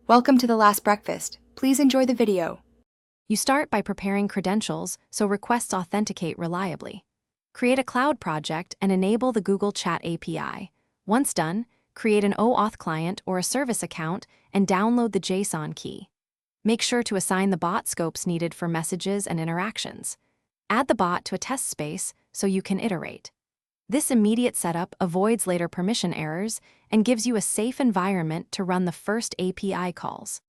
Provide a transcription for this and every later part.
Welcome to the last breakfast. Please enjoy the video. You start by preparing credentials so requests authenticate reliably. Create a cloud project and enable the Google Chat API. Once done, create an OAuth client or a service account and download the JSON key. Make sure to assign the bot scopes needed for messages and interactions. Add the bot to a test space so you can iterate. This immediate setup avoids later permission errors and gives you a safe environment to run the first API calls.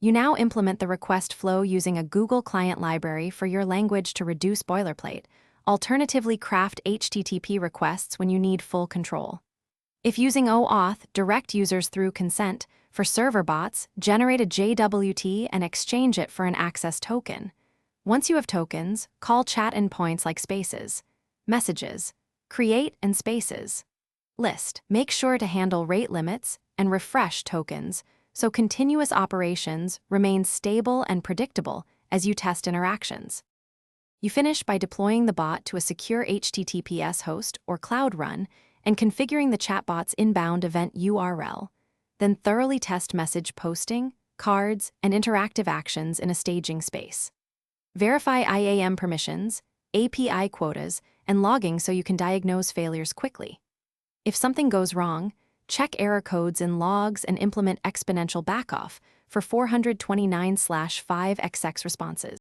You now implement the request flow using a Google Client library for your language to reduce boilerplate. Alternatively, craft HTTP requests when you need full control. If using OAuth, direct users through consent. For server bots, generate a JWT and exchange it for an access token. Once you have tokens, call chat endpoints like spaces, messages, create and spaces. List. Make sure to handle rate limits and refresh tokens so continuous operations remain stable and predictable as you test interactions. You finish by deploying the bot to a secure HTTPS host or Cloud Run and configuring the chatbot's inbound event URL. Then thoroughly test message posting, cards, and interactive actions in a staging space. Verify IAM permissions, API quotas, and logging so you can diagnose failures quickly. If something goes wrong, check error codes in logs and implement exponential backoff for 429/5xx responses.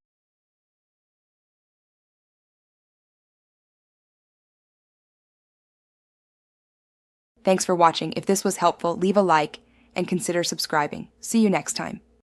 Thanks for watching. If this was helpful, leave a like and consider subscribing. See you next time.